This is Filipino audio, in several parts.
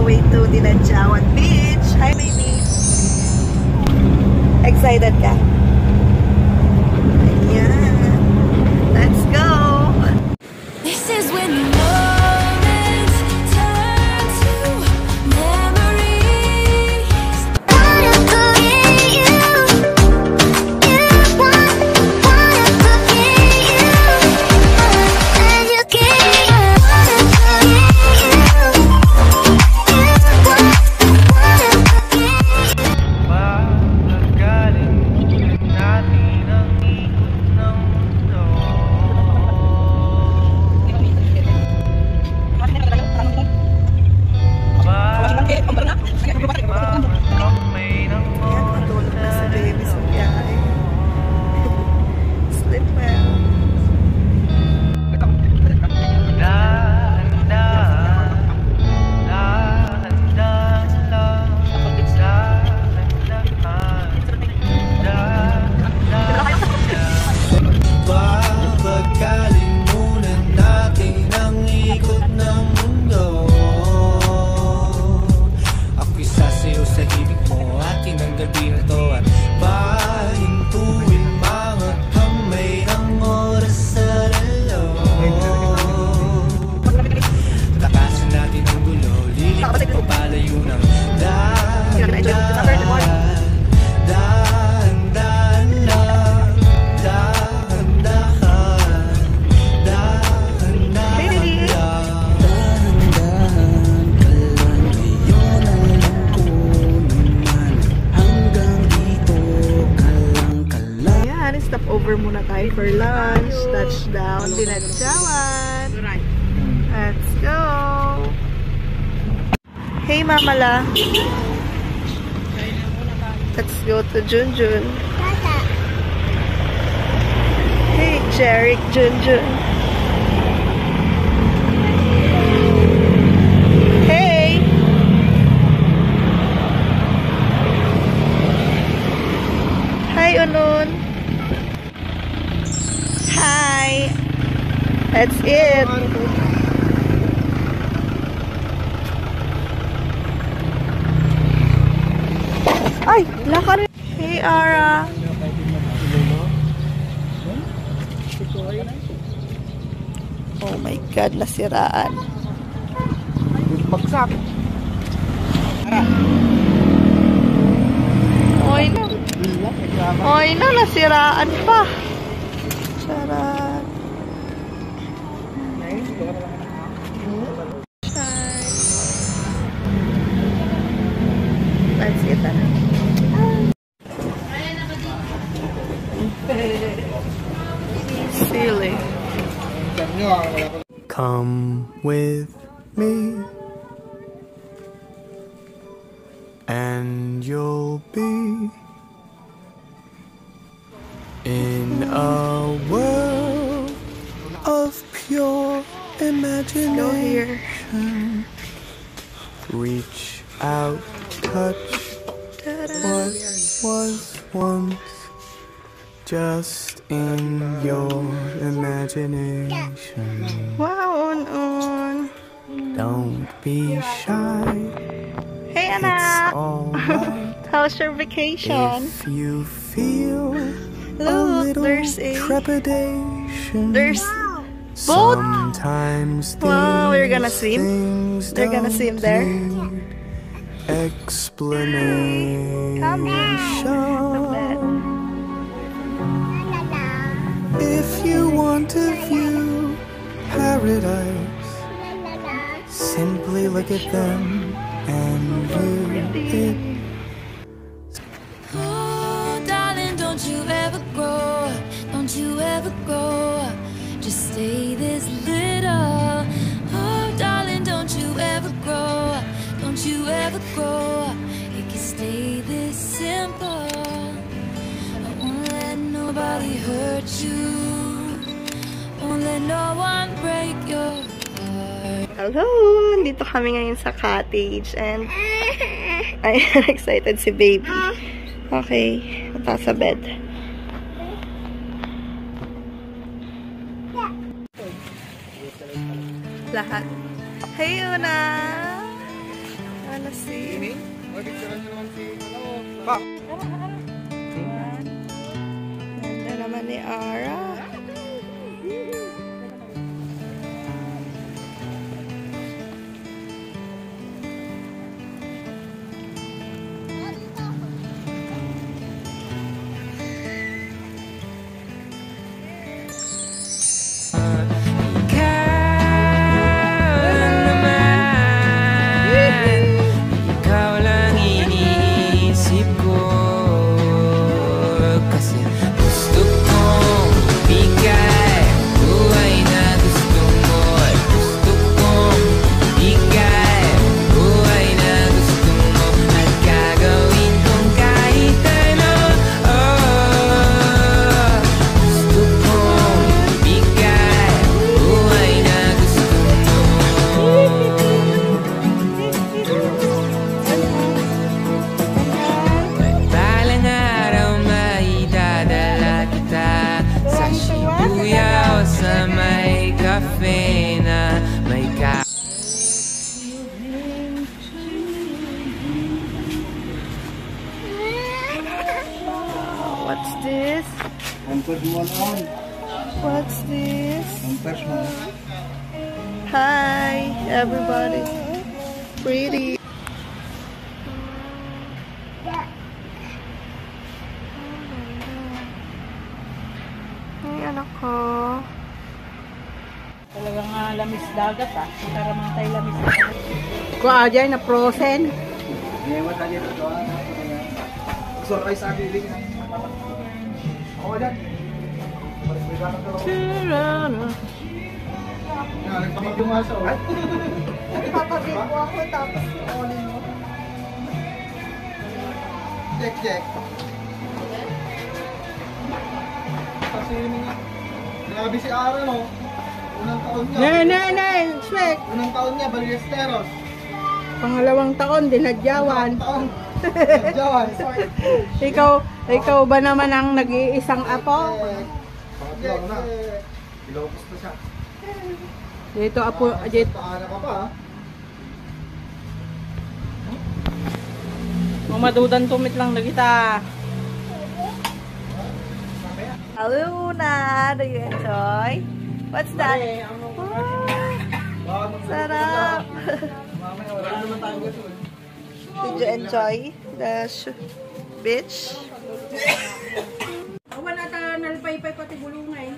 the way to Dinadjawan Beach. Hi, baby! Excited ka? Ayan. Let's go! This is when the moments turn to memories. Wanna forget you. Wanna forget you. And you can't. Wanna forget you. Over muna tayo for lunch. Touchdown, Dinadjawan. Let's go! Hey, Mamala. Let's go to Junjun. Hey, Jeric, Junjun. Hey! Hi, Unon. Hi! That's it! Ay! Laka rin! Hey, Ara! Oh my God! Nasiraan! Bagsak! Oy na! Oy na! Nasiraan pa! Sarap. Let's get that. Silly. Come with me and you'll be in a world of pure imagination. Reach out, touch what was once just in your imagination. Wow, On. Don't be shy. Hey, It's Anna. all right. How's your vacation? If you feel Look, there's a trepidation. there's boat. Sometimes Wow, we're gonna swim. things They're gonna don't swim there. need explanation. Come on. If you want to view paradise, simply look at them and view it. Oh, darling, don't you ever grow up. Don't you ever grow up. Just stay this little. Oh, darling, don't you ever grow up. Don't you ever grow up. It can stay this simple. I won't let nobody hurt you. Won't let no one break your heart. Hello! Dito kami ngayon sa cottage and ay, excited si baby. Okay, punta sa bed. Lahat. Hey, Una! wanna see. Ganda naman ni Ara. What's this? What's this? Hi, everybody. Pretty. Ay, anak ko. Talagang lamis dagat para man tayo lamis dagat. Kung ajay na frozen. Sorry sa akin. Ako dyan. Nagpapagyo nga sa ulit. Papagin mo ako tapos i-olin mo. Check. Kasi grabe si Ara, no? Unang taon niya. Swek. Unang taon niya, Ballesteros. Pangalawang taon, dinadyawan. Dinadyawan. Ikaw ba naman ang nag-iisang apo? Pangatlo na. Ilocos na siya. Dito apo, dito. Paana ka pa, ha? Madudan tumit lang na kita. Hello na! Do you enjoy? What's that? Wow, sarap! Did you enjoy the beach? Awan ata nalpay-pay pati bulungay.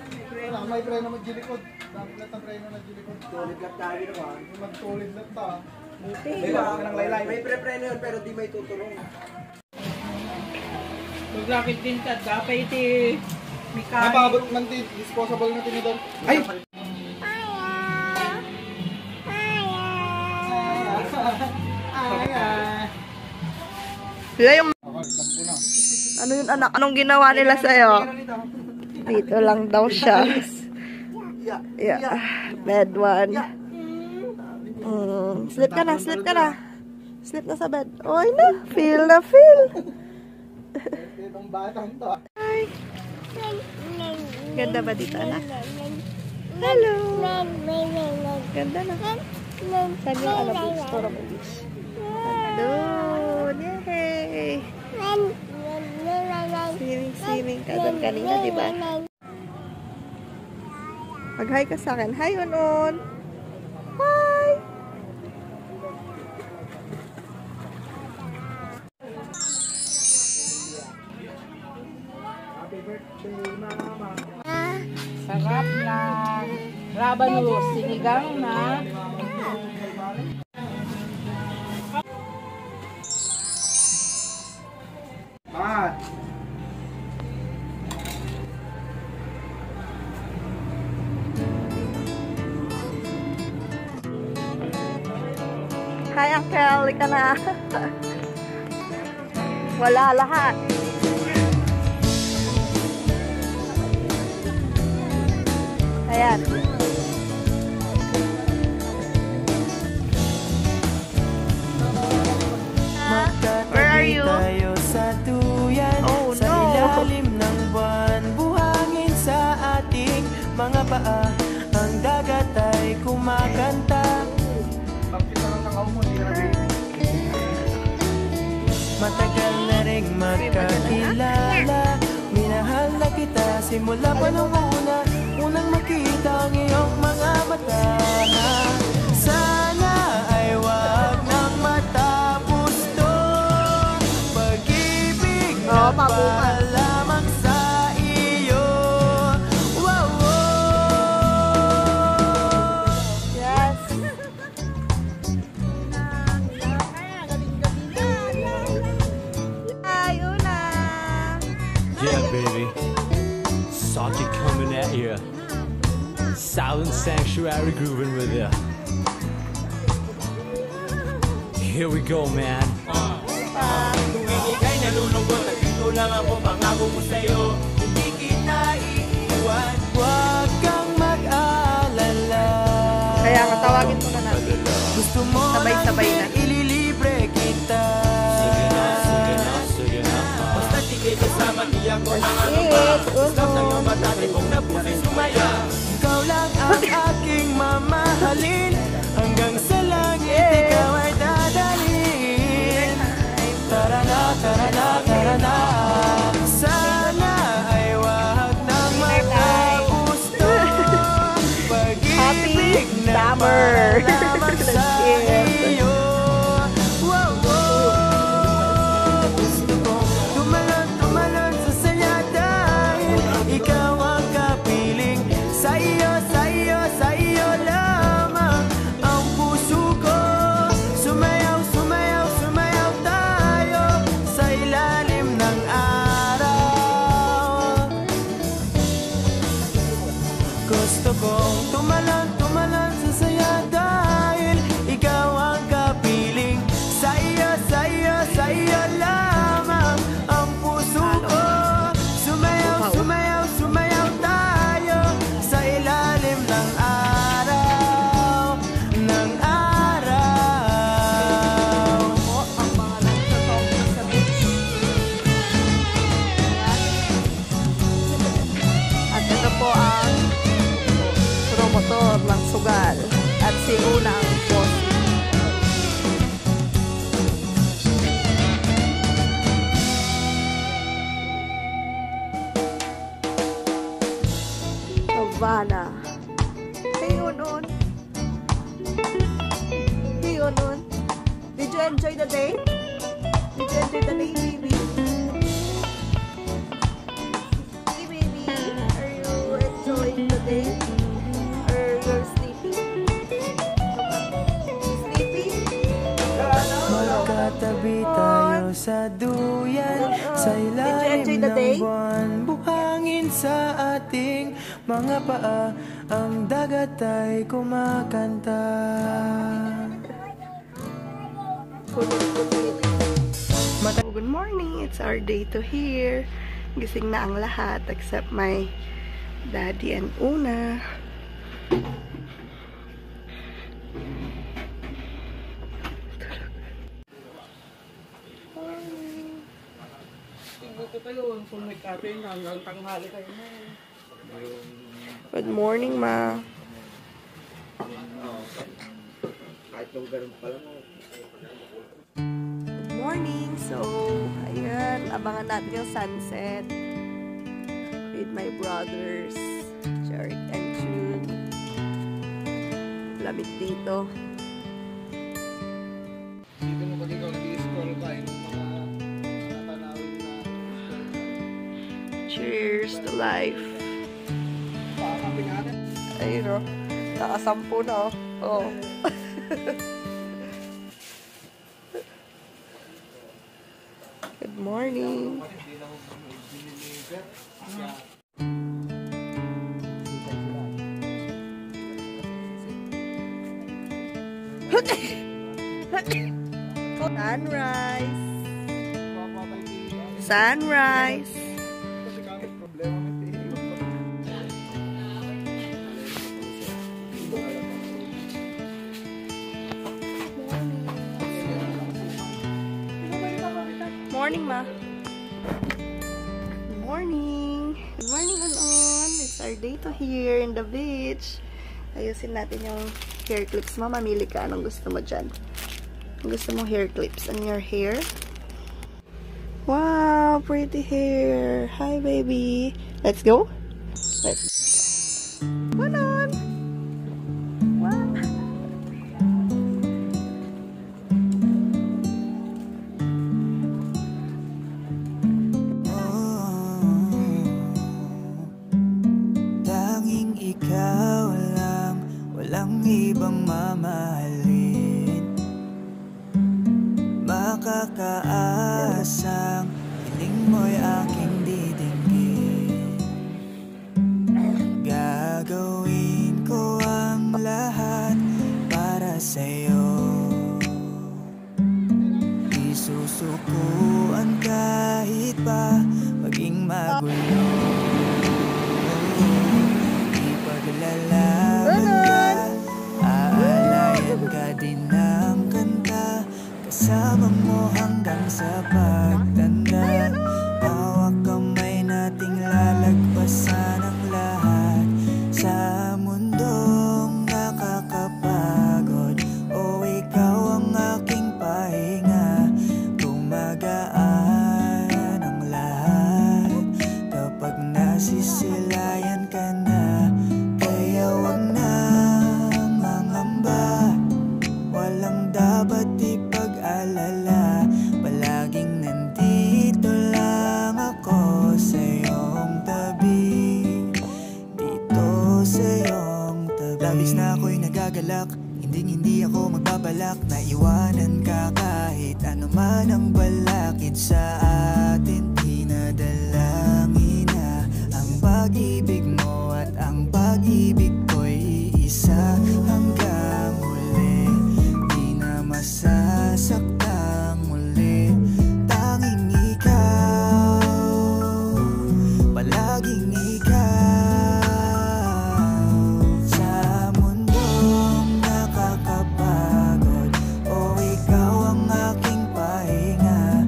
May preno magjilikod. Dapat ang preno nagjilikod. Tulid lang tayo naman. Magtulid lang ta. May pre-preno yun pero di may tutulong. Maglapit din ka. Dapat iti Mikay. Napabot man din. Disposable na tinidor. Ay! Sila yung... Ano yun anak? Anong ginawa nila sa'yo? Dito lang daw siya. Yeah. Bed one. Sleep ka na. Sleep na sa bed. Oy na. Feel. Itong batang to. Ay. Ganda ba dito anak? Hello. Ganda na. Saan yung beach? Toro beach. Doon. Yay. Swimming ka doon kanina, diba? Mag-hi ka sa akin. Hi, Unon. Hi. Happy birthday, mama. Sarap na rabanus, sinigang na Hi, Uncle. Ika na. Wala lahat. Ayan. Where are you? Oh, sa ilalim ng buwan, buhangin sa ating mga paa. Ang dagat ay kumakanta. Pagkita lang ng kaumo, hindi na Simula pa nung unang makita ang iyong mga mata. Sana ay wag nang matapos to. Pag-ibig na pa lamang sa iyo. Wow, Yes. Hi, Una. Yeah, baby. Saki coming at you. Silent Sanctuary grooving with you. Here we go, man. tuwing ika'y nalulungkot at dito lang ako, pangako ko sa'yo, hindi kita iiwan. Huwag kang mag-alala. Kaya nga, tawagin mo na natin. Gusto mo Sabay-sabay na. ililibre kita. Sige na. Basta tigil kasama, tiyak ko ang ano ba. Stop na yung matati kong napusi sumaya. Ikaw lang ang aking mamahalin. Hanggang sa langit, ikaw ay dadalhin. Tara na, tara na, tara na. Sana ay wag nang matapos to. Pag-ibig na summer. lamang sa iyo. Wow, wow. Gusto kong tumalon sa saya dahil ikaw ang kapiling. Sa iyo lamang ang puso ko. Sumayaw, sumayaw, sumayaw tayo sa ilalim ng araw. Gusto kong tumalon sa saya dahil ikaw ang kapiling. Sa iyo lamang ang puso ko. Sumayaw, sumayaw, sumayaw tayo sa ilalim ng araw. Ng araw. At ito po ang promotor ng sugal. At si Una ang boss. Havana. Hey, Un. Hey, Un. Did you enjoy the day? Did you enjoy the day, baby? Hey, baby. Are you enjoying the day? Or you're sleepy? Sleepy? Magkatabi tayo sa duyan, sa ilalim Did you enjoy the day? ng buwan. Buhangin sa ating mga paa, ang dagat ay kumakanta. Good morning. It's our day to here. Gising na ang lahat except my daddy and Una. Good morning, Ma. Good morning. So, ayan, abangan natin yung sunset with my brothers, Jared and Jude. Lamig dito. Dito mo pag ikaw nag-i-scroll ka, yung mga natanawin na Cheers to life. pakakapi natin. Ayun o. Nakasampu na o. Oh. Good morning. Sunrise. Sunrise. Kasi kami problema may Morning, Ma. Good morning. Good morning, Anon. It's our day to here in the beach. Ayusin natin yung hair clips mo. Mamili ka. Anong gusto mo dyan? Ang gusto mo hair clips on your hair? Wow, pretty hair. Hi, baby. Let's go. Ganon! Wow! Tanging ikaw lang, walang ibang mamahalin. Makakaasang hiling mo'y aking didinggin. Gagawin ko ang lahat para sa'yo. Isusukuan kahit pa maging magulo. Ipaglalaban ka, aalayan ka din ng kanta. Kasama mo hanggang sa pagtanda. Hawak kamay nating lalagpasan ang lahat sa mundong nakakapagod. O ikaw ang aking pahinga, gumagaan ang lahat kapag nasisilayan ka na. Kaya wag na mangamba, walang dapat ipag-alala. Palaging nandito lang ako sa iyong tabi, dito sa iyong tabi. Labis na ako'y nagagalak, hindi ako magbabalak na iwanan ka kahit ano man ang balakid sa atin. Dinadalangin na ang pag-ibig mo at ang pag-ibig ko'y iisa hanggang huli. Di na masasaktang muli. Tanging ikaw, palaging ikaw sa mundong nakakapagod. O ikaw ang aking pahinga,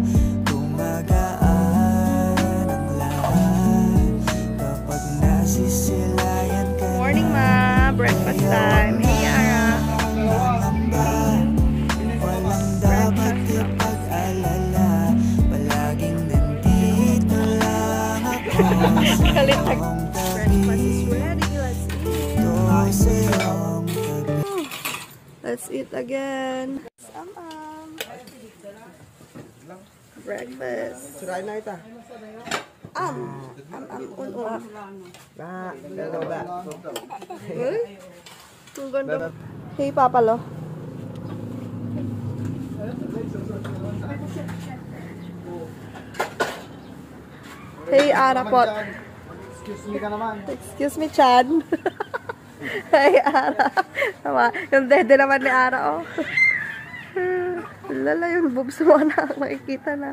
gumagaan ang lahat kapag nasisilayan ka na. Morning, ma! Breakfast time. Hey, Ara! Walang dapat ipag-alala, palaging nandito lang ako sa iyong tabi, dito sa iyong tabi. Let's eat again. Breakfast. Sirain na ita. Unwa. Dalawa ba? Ang ganda. Hey, Papa Lo. Hey, Arapot. Excuse me ka naman. Excuse me, Chan. Hey, Ara. Tama. Yung dede naman ni Ara, oh. Lala, yung boobs mo na. Makikita na.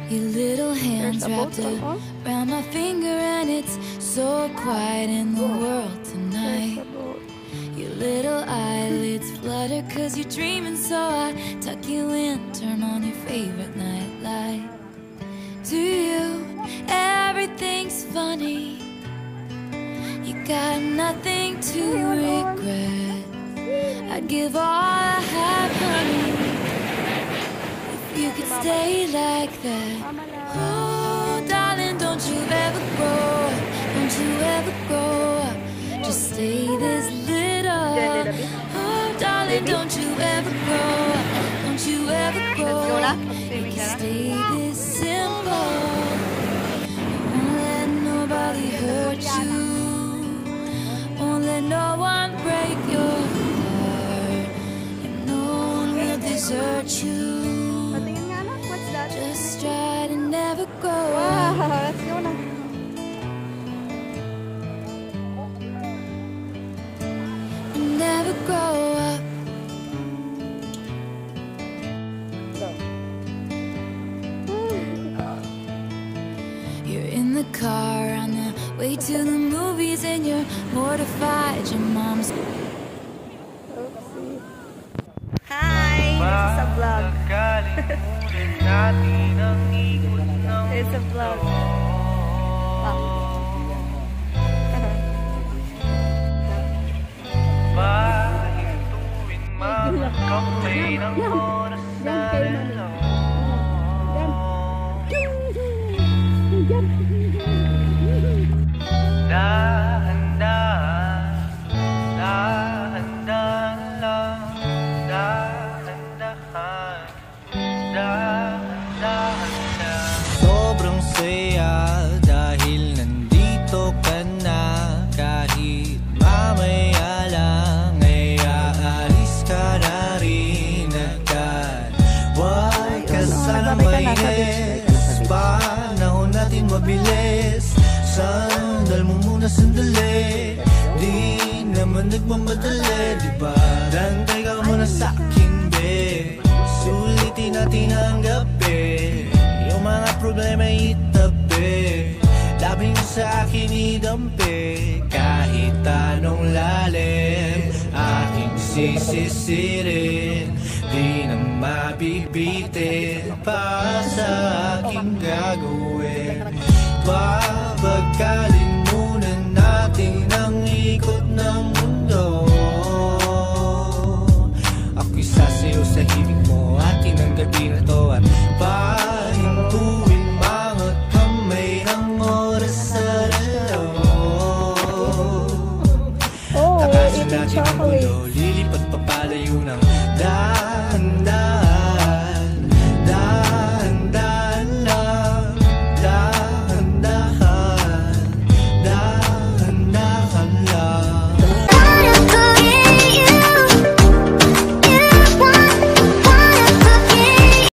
Your little hands wrapped around my finger, and it's so quiet in the world tonight. Your little eyelids flutter 'cause you're dreaming, so I tuck you in, turn on your favorite night light. To you, everything's funny. You got nothing to regret. I'd give all I have, honey, you could stay like that. Oh, darling, don't you ever grow up. Don't you ever grow up. Just stay this little. Oh, darling, don't you ever grow up. Don't you ever grow up. You can stay this simple. Won't let nobody hurt you. Won't let no one break your heart. And no one will desert you. Just try to never grow up. Wow, let's go na. Never grow up. You're in the car on the way to the movies, and you're mortified your mom's. Hi! It's a vlog. It's a Sobrang saya dahil nandito ka na. Kahit mamaya lang ay aalis ka na rin agad. Huwag ka sanang mainis, panahon natin mabilis. Sandal mo muna sandali, di naman nagmamadali, diba? Dantay ka muna sa'kin, be. Sulitin natin ang gabi, yung mga problema itabi. Labi mo sa akin idampi, kahit anong lalim aking sisisirin, di na mabibitin pa sa aking gagawin. Babagkalin muna natin ang ikot ng mundo. Ako'y sasayaw sa himig mo atin ang gabi na to. At pahintuin mga kamay ng oras sa relo. Takasan natin ang mulo, lilipat papalayo ng dahan-dahan.